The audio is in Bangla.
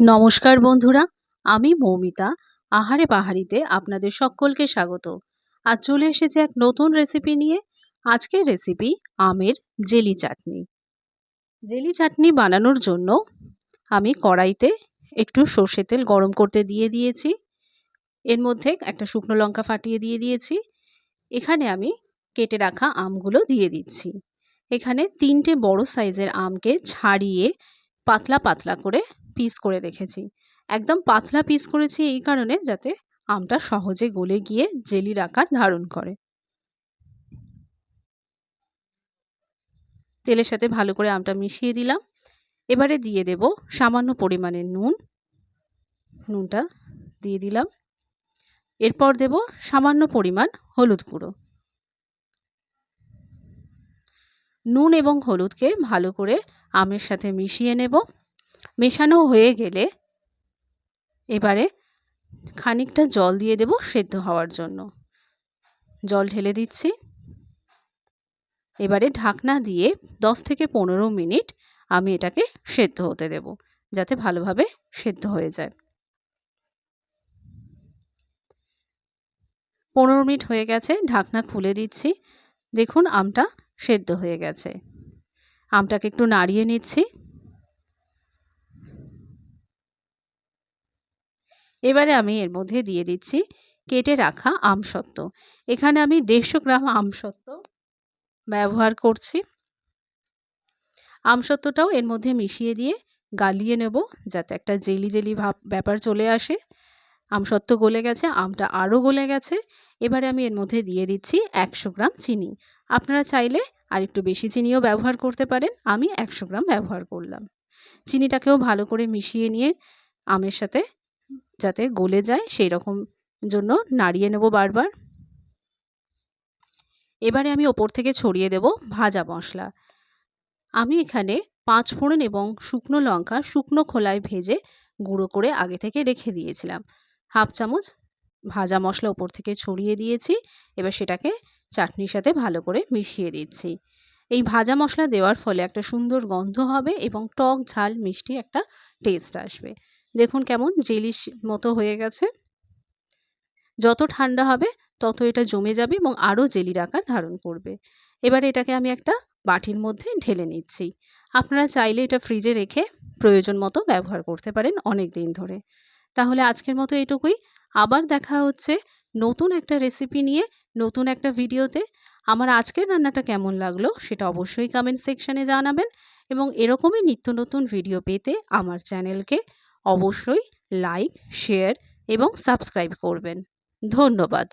নমস্কার বন্ধুরা, আমি মৌমিতা। আহারে বাহারিতে আপনাদের সকলকে স্বাগত। আজ চলে এসেছে এক নতুন রেসিপি নিয়ে। আজকের রেসিপি আমের জেলি চাটনি। জেলি চাটনি বানানোর জন্য আমি কড়াইতে একটু সর্ষের তেল গরম করতে দিয়ে দিয়েছি। এর মধ্যে একটা শুকনো লঙ্কা ফাটিয়ে দিয়ে দিয়েছি। এখানে আমি কেটে রাখা আমগুলো দিয়ে দিচ্ছি। এখানে 3টে বড় সাইজের আমকে ছাড়িয়ে পাতলা পাতলা করে পিস করে রেখেছি। একদম পাতলা পিস করেছি এই কারণে যাতে আমটা সহজে গলে গিয়ে জেলির আকার ধারণ করে। তেলের সাথে ভালো করে আমটা মিশিয়ে দিলাম। এবারে দিয়ে দেব সামান্য পরিমাণে নুন। নুনটা দিয়ে দিলাম। এরপর দেব সামান্য পরিমাণ হলুদ গুঁড়ো। নুন এবং হলুদকে ভালো করে আমের সাথে মিশিয়ে নেব। মেশানো হয়ে গেলে এবারে খানিকটা জল দিয়ে দেব সেদ্ধ হওয়ার জন্য। জল ঢেলে দিচ্ছি। এবারে ঢাকনা দিয়ে 10 থেকে 15 মিনিট আমি এটাকে সেদ্ধ হতে দেব, যাতে ভালোভাবে সেদ্ধ হয়ে যায়। 15 মিনিট হয়ে গেছে, ঢাকনা খুলে দিচ্ছি। দেখুন আমটা সেদ্ধ হয়ে গেছে। আমটাকে একটু নাড়িয়ে নিচ্ছি। এবারে আমি এর মধ্যে দিয়ে দিচ্ছি কেটে রাখা আমসত্ত্ব। এখানে আমি 150 গ্রাম আমসত্ত্ব ব্যবহার করছি। আমসত্ত্বটাও এর মধ্যে মিশিয়ে দিয়ে গালিয়ে নেব, যাতে একটা জেলি জেলি ব্যাপার চলে আসে। আমসত্ত্ব গলে গেছে, আমটা আরও গলে গেছে। এবারে আমি এর মধ্যে দিয়ে দিচ্ছি 100 গ্রাম চিনি। আপনারা চাইলে আর একটু বেশি চিনিও ব্যবহার করতে পারেন। আমি 100 গ্রাম ব্যবহার করলাম। চিনিটাকেও ভালো করে মিশিয়ে নিয়ে আমের সাথে যাতে গলে যায় সেই রকম জন্য নাড়িয়ে নেব বারবার। এবারে আমি ওপর থেকে ছড়িয়ে দেব ভাজা মশলা। আমি এখানে 5 ফোড়ন এবং শুকনো লঙ্কা শুকনো খোলায় ভেজে গুঁড়ো করে আগে থেকে রেখে দিয়েছিলাম। হাফ চামচ ভাজা মশলা ওপর থেকে ছড়িয়ে দিয়েছি। এবার সেটাকে চাটনির সাথে ভালো করে মিশিয়ে দিচ্ছি। এই ভাজা মশলা দেওয়ার ফলে একটা সুন্দর গন্ধ হবে এবং টক ঝাল মিষ্টি একটা টেস্ট আসবে। দেখুন কেমন জেলি মতো হয়ে গেছে। যত ঠান্ডা হবে তত এটা জমে যাবে এবং আরও জেলির আকার ধারণ করবে। এবারে এটাকে আমি একটা বাটির মধ্যে ঢেলে নিচ্ছি। আপনারা চাইলে এটা ফ্রিজে রেখে প্রয়োজন মতো ব্যবহার করতে পারেন অনেক দিন ধরে। তাহলে আজকের মতো এটুকুই। আবার দেখা হচ্ছে নতুন একটা রেসিপি নিয়ে, নতুন একটা ভিডিওতে। আমার আজকের রান্নাটা কেমন লাগলো সেটা অবশ্যই কমেন্ট সেকশানে জানাবেন এবং এরকমই নিত্য নতুন ভিডিও পেতে আমার চ্যানেলকে অবশ্যই লাইক, শেয়ার এবং সাবস্ক্রাইব করবেন। ধন্যবাদ।